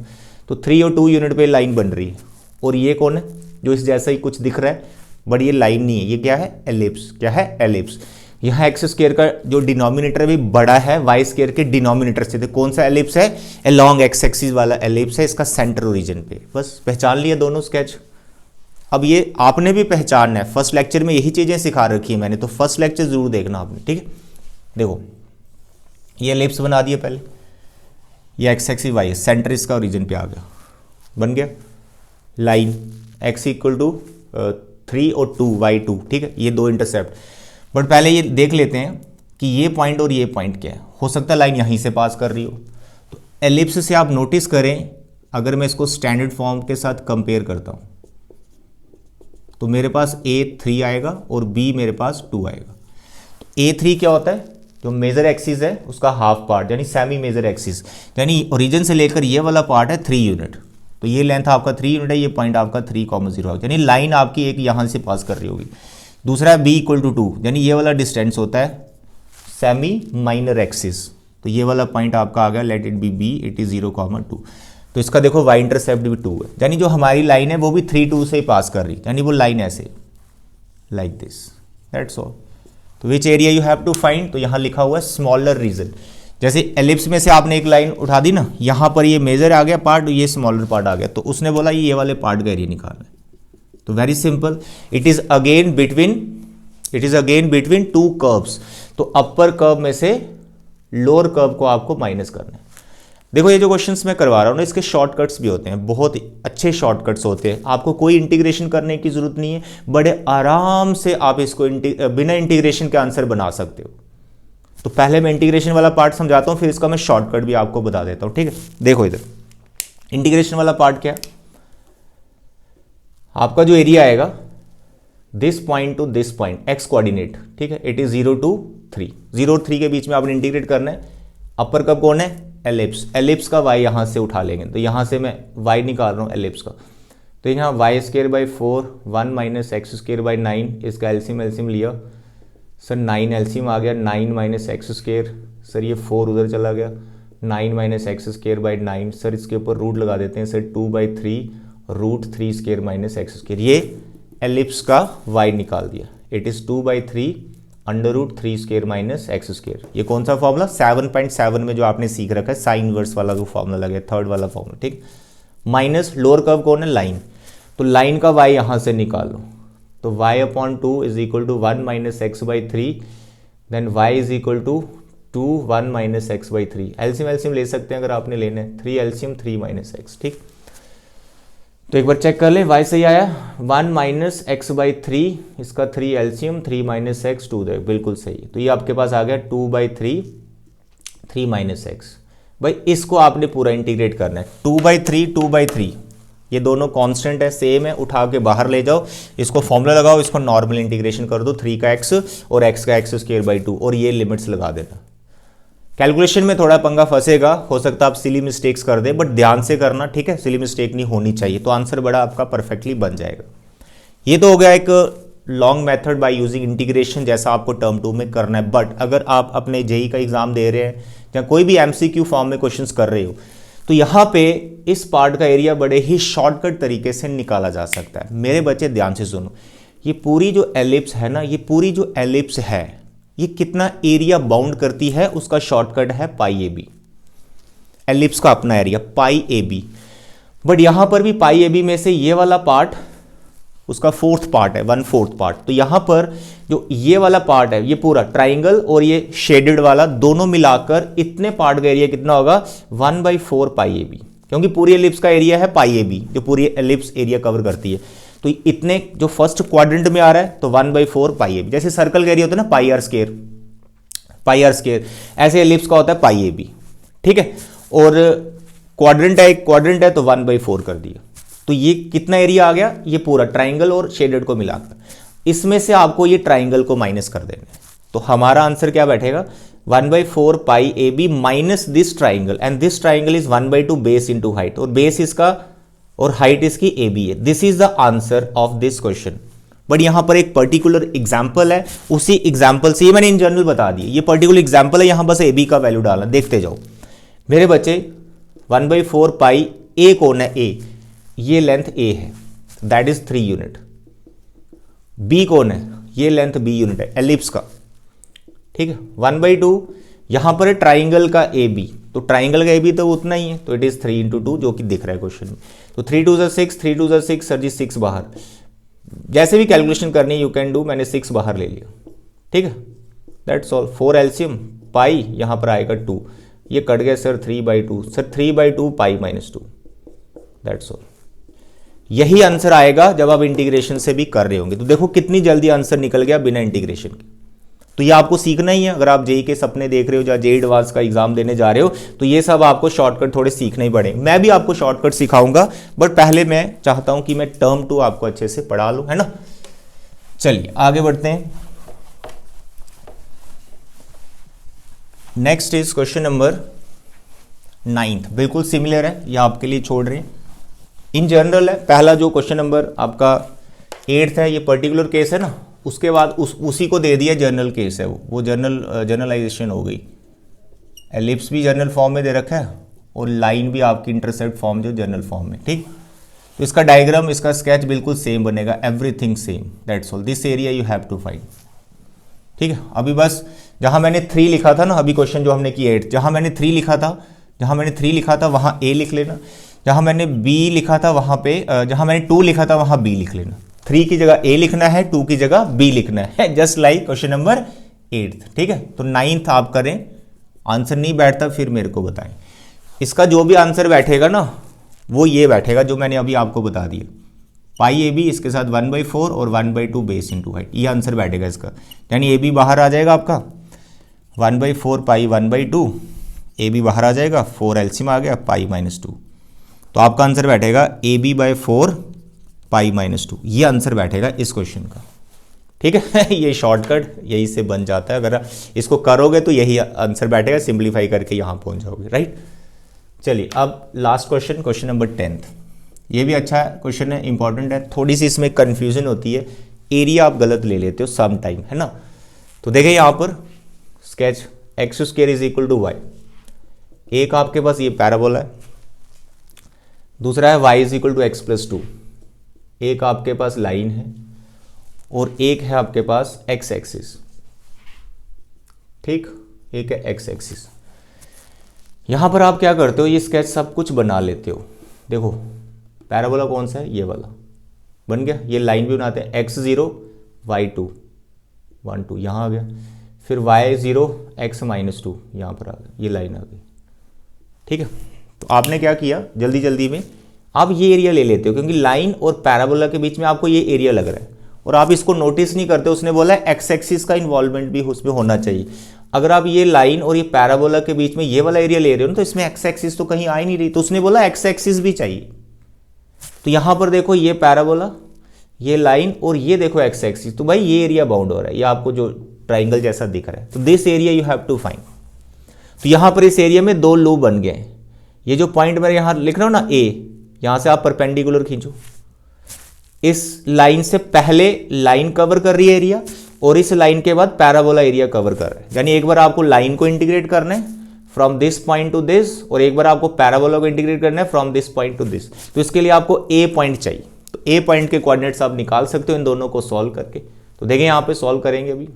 तो 3 और 2 यूनिट पे लाइन बन रही है, और ये कौन है जो इस जैसा ही कुछ दिख रहा है, बट ये लाइन नहीं है, ये क्या है, एलिप्स। क्या है, एलिप्स। यहाँ x² का जो डिनोमिनेटर है भी बड़ा है y² के डिनोमिनेटर से। तो कौन सा एलिप्स है, अलॉन्ग x एक्सिस वाला एलिप्स है, इसका सेंटर ओरिजिन पे। बस पहचान लिया दोनों स्केच। अब ये आपने भी पहचानना है, फर्स्ट लेक्चर में यही चीजें सिखा रखी है मैंने, तो फर्स्ट लेक्चर जरूर देखना आपने, ठीक है। देखो ये एलिप्स बना दिया पहले, ये x एक्सिस y, सेंटर इसका ओरिजिन पे आ गया, बन गया लाइन x = 3 और 2 y2, ठीक है। ये दो इंटरसेप्ट। बट पहले ये देख लेते हैं कि ये पॉइंट और ये पॉइंट क्या है। हो सकता है लाइन यहीं से पास कर रही हो। तो एलिप्स से आप नोटिस करें, अगर मैं इसको स्टैंडर्ड फॉर्म के साथ कंपेयर करता हूं तो मेरे पास A3 आएगा और B मेरे पास 2 आएगा। तो A3 क्या होता है, जो मेजर एक्सिस है उसका हाफ पार्ट, यानी सेमी मेजर एक्सिस, यानी ओरिजिन से लेकर ये वाला पार्ट है 3 यूनिट। तो ये लेंथ आपका 3 यूनिट है, ये पॉइंट आपका 3,0, यानी लाइन आपकी एक यहाँ से पास कर रही होगी। दूसरा है B = 2, यानी ये वाला डिस्टेंस होता है सेमी माइनर एक्सिस। तो ये वाला पॉइंट आपका आ गया, let it be B, it is 0,2। तो इसका देखो y इंटरसेप्ट भी 2 है, यानी जो हमारी लाइन है वो भी 3, 2 से ही पास कर रही, यानी वो लाइन ऐसे लाइक दिस, दैट्स ऑल। तो which area you have to find, तो यहाँ लिखा हुआ है स्मॉलर रीजन। जैसे एलिप्स में से आपने एक लाइन उठा दी ना, यहाँ पर ये मेजर आ गया पार्ट, ये स्मॉलर पार्ट आ गया, तो उसने बोला ये वाले पार्ट का एरिया निकालना है। तो very simple, it is again between 2 curves. तो अपर कर्व में से लोअर कर्व को आपको माइनस करना है। देखो ये जो क्वेश्चंस मैं करवा रहा हूँ ना, इसके शॉर्टकट्स भी होते हैं, बहुत अच्छे शॉर्टकट्स होते हैं। आपको कोई इंटीग्रेशन करने की जरूरत नहीं है, बड़े आराम से आप इसको बिना इंटीग्रेशन के आंसर बना सकते हो। तो पहले मैं इंटीग्रेशन वाला पार्ट समझाता हूं, फिर इसका मैं शॉर्टकट भी आपको बता देता हूं, ठीक है। देखो इधर इंटीग्रेशन वाला पार्ट क्या है, आपका जो एरिया आएगा this point two this point, x coordinate, ठीक है, इट इज 0 to 3, 0 और 3 के बीच में आपने इंटीग्रेट करना है। अपर कब कौन है, एलिप्स, एलिप्स का y यहां से उठा लेंगे, तो यहां से मैं y निकाल रहा हूं एलिप्स का। तो यहाँ y² / 4, 1 - x² / 9, इसका एलसीएम लिया सर, 9 एलसीएम आ गया, 9 - x², सर ये 4 उधर चला गया, 9 - x² / 9, सर इसके ऊपर रूट लगा देते हैं, सर 2/3 √3² - x²। ये एलिप्स का y निकाल दिया, इट इज 2/3 √3² - x²। ये कौन सा फॉर्मूला, 7.7 में जो आपने सीख रखा है, साइन इनवर्स वाला जो फॉर्मूला लगे, थर्ड वाला फॉर्मूला, ठीक। माइनस लोअर कर्व कौन है, लाइन, तो लाइन का y यहां से निकालो, तो y/2 is equal to 1 - x/3, then y is equal to 2 1 - x/3। LCM ले सकते हैं अगर आपने लेना है, 3 एलसीएम 3 - x, ठीक। तो एक बार चेक कर ले, y सही आया, 1 - x/3, इसका 3 एलसीएम 3 - x 2 दे, बिल्कुल सही है। तो ये आपके पास आ गया 2/3 3 - x। भाई इसको आपने पूरा इंटीग्रेट करना है। 2/3 2/3 ये दोनों कांस्टेंट है, सेम है, उठा के बाहर ले जाओ, इसको फॉर्मूला लगाओ, इसको नॉर्मल इंटीग्रेशन कर दो, 3 का x और x का x²/2 और ये लिमिट्स लगा देना। कैलकुलेशन में थोड़ा पंगा फंसेगा, हो सकता है आप सिली मिस्टेक्स कर दे, बट ध्यान से करना, ठीक है, सिली मिस्टेक नहीं होनी चाहिए, तो आंसर बड़ा आपका परफेक्टली बन जाएगा। ये तो हो गया एक long method by using integration, जैसा आपको टर्म 2 में करना है। बट अगर आप अपने जेई का एग्जाम दे रहे हैं या कोई भी एमसीक्यू फॉर्म में क्वेश्चंस कर रहे हो, तो यहाँ पे इस पार्ट का एरिया बड़े ही शॉर्टकट तरीके से निकाला जा सकता है। मेरे बच्चे ध्यान से सुनो, ये पूरी जो एलिप्स है ना, ये पूरी जो एलिप्स है, ये कितना एरिया बाउंड करती है, उसका शॉर्टकट है पाई AB। एलिप्स का अपना एरिया पाई AB, बट यहां पर भी पाई AB में से ये वाला पार्ट उसका 4th पार्ट है, 1/4 पार्ट। तो यहां पर जो ये वाला पार्ट है, ये पूरा ट्राइंगल और ये शेडेड वाला दोनों मिलाकर इतने पार्ट का एरिया कितना होगा, 1/4 पाई AB, क्योंकि पूरी एलिप्स का एरिया है पाई AB, जो पूरी एलिप्स एरिया कवर करती है। तो इतने जो फर्स्ट क्वाड्रेंट में आ रहा है, तो 1/4 पाई AB, जैसे सर्कल का एरिया होता है ना पाई आर स्क्वायर, ऐसे एलिप्स का होता है पाई AB, ठीक है। और क्वाड्रेंट है, एक क्वाड्रेंट है, तो 1/4 कर दिया। तो ये कितना एरिया आ गया, ये पूरा ट्राइंगल और शेडेड को मिलाकर। इसमें से आपको ये ट्राइंगल को माइनस कर देना है, तो हमारा आंसर क्या बैठेगा, 1/4 पाई AB minus this triangle, and this triangle is 1/2 base into height, और बेस इसका और हाइट इसकी AB है। This is the answer of this question. But यहां पर एक पर्टिकुलर एग्जाम्पल है, उसी एग्जाम्पल से, ये मैंने इन जनरल बता दिया, ये पर्टिकुलर एग्जाम्पल है, यहां बस AB का वैल्यू डालना, देखते जाओ मेरे बच्चे। 1/4 पाई A कौन है, A, ये लेंथ A है, दैट इज 3 यूनिट। B कौन है, ये लेंथ B यूनिट है एलिप्स का, ठीक है। 1/2 यहां पर है ट्राइंगल का AB, तो ट्राइंगल का AB तो उतना ही है, तो इट इज 3 × 2 जो कि दिख रहा है क्वेश्चन में। तो 3 2 6, 3 2 6, सर जी 6 बाहर, जैसे भी कैलकुलेशन करनी है यू कैन डू, मैंने 6 बाहर ले लिया, ठीक है, दैट्स ऑल। 4 एलसीएम पाई, यहां पर आएगा 2, ये कट गया sir 3/2, sir 3/2 pi -2, that's all. यही आंसर आएगा जब आप इंटीग्रेशन से भी कर रहे होंगे। तो देखो कितनी जल्दी आंसर निकल गया बिना इंटीग्रेशन के। तो ये आपको सीखना ही है, अगर आप जेई के सपने देख रहे हो या जेई एडवांस का एग्जाम देने जा रहे हो, तो ये सब आपको शॉर्टकट थोड़े सीखने ही पड़ेंगे। मैं भी आपको शॉर्टकट सिखाऊंगा, बट पहले मैं चाहता हूं कि मैं टर्म 2 आपको अच्छे से पढ़ा लूं, है ना। चलिए आगे बढ़ते हैं। नेक्स्ट इज क्वेश्चन नंबर 9, बिल्कुल सिमिलर है, ये आपके लिए छोड़ रहे हैं, इन जनरल है। पहला जो क्वेश्चन नंबर आपका 8th है, ये पर्टिकुलर केस है ना, उसके बाद उसी को दे दिया जनरल केस है, वो जनरलाइजेशन हो गई। एलिप्स भी जनरल फॉर्म में दे रखा है और लाइन भी आपकी इंटरसेप्ट फॉर्म जो जनरल फॉर्म में, ठीक। तो इसका डायग्राम, इसका स्केच बिल्कुल सेम बनेगा, everything same, that's all. This area you have to find, ठीक है। अभी बस जहां मैंने 3 लिखा था ना, अभी क्वेश्चन जो हमने किया 8, जहां मैंने 3 लिखा था वहां A लिख लेना, जहां मैंने B लिखा था वहां पे, जहां मैंने 2 लिखा था वहां B लिख लेना। 3 की जगह A लिखना है, 2 की जगह B लिखना है, जस्ट लाइक क्वेश्चन नंबर 8, ठीक है। तो 9th आप करें, आंसर नहीं बैठता फिर मेरे को बताएं। इसका जो भी आंसर बैठेगा ना, वो ये बैठेगा जो मैंने अभी आपको बता दिया, पाई AB, इसके साथ 1/4 और 1/2 बेस इंटू हाइट, ये आंसर बैठेगा इसका। यानी AB बाहर आ जाएगा आपका, 1/4 पाई 1/2, AB बाहर आ जाएगा, 4 एलसीएम आ गया, पाई -2, तो आपका आंसर बैठेगा AB/4 पाई -2, ये आंसर बैठेगा इस क्वेश्चन का, ठीक है। ये शॉर्टकट यही से बन जाता है, अगर इसको करोगे तो यही आंसर बैठेगा, सिंप्लीफाई करके यहां पहुंच जाओगे, राइट। चलिए अब last question, question number 10th, ये भी अच्छा क्वेश्चन है, इंपॉर्टेंट है। थोड़ी सी इसमें कंफ्यूजन होती है, एरिया आप गलत ले लेते हो सम टाइम, है ना। तो देखिए यहां पर स्केच x² = y, एक आपके पास ये पैराबोला है, दूसरा है y = x+2, एक आपके पास लाइन है और एक है आपके पास x एक्सिस, ठीक, एक है x एक्सिस। यहां पर आप क्या करते हो, ये स्केच सब कुछ बना लेते हो। देखो पैराबोला कौन सा है, ये वाला बन गया, ये लाइन भी बनाते हैं, x0 y2 1 2 यहां आ गया, फिर y0 x -2 यहां पर आ गया, ये लाइन आ गई, ठीक है। तो आपने क्या किया, जल्दी जल्दी में आप ये एरिया ले लेते हो, क्योंकि लाइन और पैराबोला के बीच में आपको ये एरिया लग रहा है और आप इसको नोटिस नहीं करते। उसने बोला है एक्स एक्सिस का इन्वॉल्वमेंट भी उसमें होना चाहिए। अगर आप ये लाइन और ये पैराबोला के बीच में ये वाला एरिया ले रहे हो ना, तो इसमें एक्स एक्सिस तो कहीं आ ही नहीं रही, तो उसने बोला एक्स एक्सिस भी चाहिए। तो यहां पर देखो ये पैराबोला, ये लाइन और ये देखो एक्स एक्सिस, तो भाई ये एरिया बाउंड हो रहा है, ये आपको जो ट्राइंगल जैसा दिख रहा है, तो this area you have to find. तो यहां पर इस एरिया में दो लूप बन गए। ये जो पॉइंट मैं यहां लिख रहा हूं ना ए, यहां से आप परपेंडिकुलर खींचो, इस लाइन से पहले लाइन कवर कर रही है एरिया, और इस लाइन के बाद पैराबोला एरिया कवर कर रहा है। यानी एक बार आपको लाइन को इंटीग्रेट करना है from this point two this, और एक बार आपको पैराबोला को इंटीग्रेट करना है from this point two this. तो इसके लिए आपको ए पॉइंट चाहिए, तो ए पॉइंट के कोऑर्डिनेट्स आप निकाल सकते हो इन दोनों को सॉल्व करके। तो देखें यहां पे सॉल्व करेंगे अभी,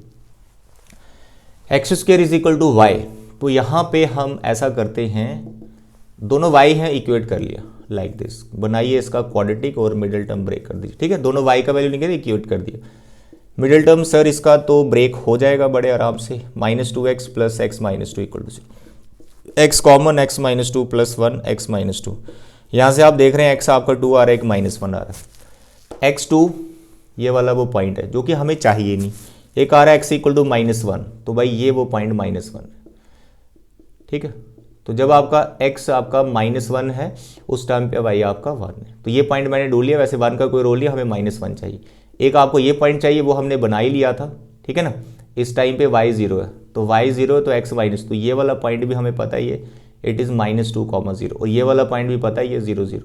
x square is equal to y. तो यहां पे हम ऐसा करते हैं, दोनों y हैं इक्वेट कर लिया लाइक दिस, बनाइए इसका क्वाड्रेटिक और मिडिल टर्म ब्रेक कर दीजिए। ठीक है, दोनों y का वैल्यू निकाल इक्वेट कर दिया। मिडिल टर्म सर इसका तो ब्रेक हो जाएगा बड़े आराम से, -2x plus x minus two equal to 0, x common x minus two plus 1 x minus two. यहाँ से आप देख रहे हैं x आपका 2 आ रहा है, एक -1 आ रहा है। x2 ये वाला वो पॉइंट है जो कि हमें चाहिए नहीं, एक आ रहा है x इक्वल टू -1, तो भाई ये वो पॉइंट -1। ठीक है, तो जब आपका x आपका -1 है उस टाइम पे y आपका 1 है, तो ये पॉइंट मैंने ढूंढ लिया। वैसे 1 का कोई रोल नहीं, हमें -1 चाहिए। एक आपको ये पॉइंट चाहिए, वो हमने बना ही लिया था। ठीक है ना, इस टाइम पे y 0 है, तो y 0 है तो x माइनस, तो ये वाला पॉइंट भी हमें पता ही है, इट इज़ -2, 0, और ये वाला पॉइंट भी पता ही है 0, 0।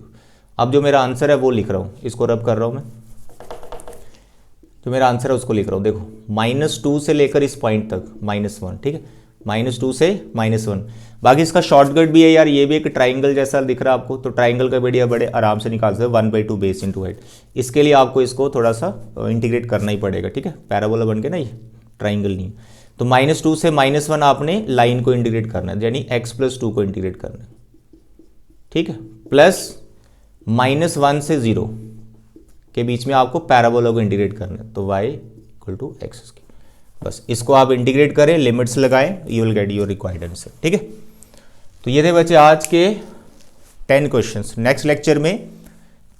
अब जो मेरा आंसर है वो लिख रहा हूँ, इसको रब कर रहा हूँ मैं, जो मेरा आंसर है उसको लिख रहा हूँ। देखो -2 से लेकर इस पॉइंट तक -1, ठीक है, -2 से -1। बाकी इसका शॉर्टकट भी है यार, ये भी एक ट्राइंगल जैसा दिख रहा है आपको, तो ट्राइंगल का वीडियो बड़े आराम से निकाल सकते हो, 1/2 बेस इंटू हाइट। इसके लिए आपको इसको थोड़ा सा इंटीग्रेट करना ही पड़ेगा। ठीक है, पैराबोला बन के ना, ये ट्राइंगल नहीं है। तो -2 से -1 आपने लाइन को इंटीग्रेट करना है, यानी x + 2 को इंटीग्रेट करना है। ठीक है, प्लस -1 से 0 के बीच में आपको पैराबोला को इंटीग्रेट करना है, तो y = x²। बस इसको आप इंटीग्रेट करें, लिमिट्स लगाएं, you will get your required answer. ठीक है, तो ये थे बच्चे आज के 10 क्वेश्चंस। नेक्स्ट लेक्चर में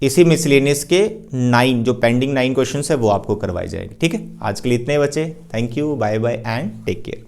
इसी मिसलेनियस के 9 जो पेंडिंग 9 क्वेश्चंस है वो आपको करवाए जाएंगे। ठीक है, आज के लिए इतने बच्चे, thank you, bye bye and take care.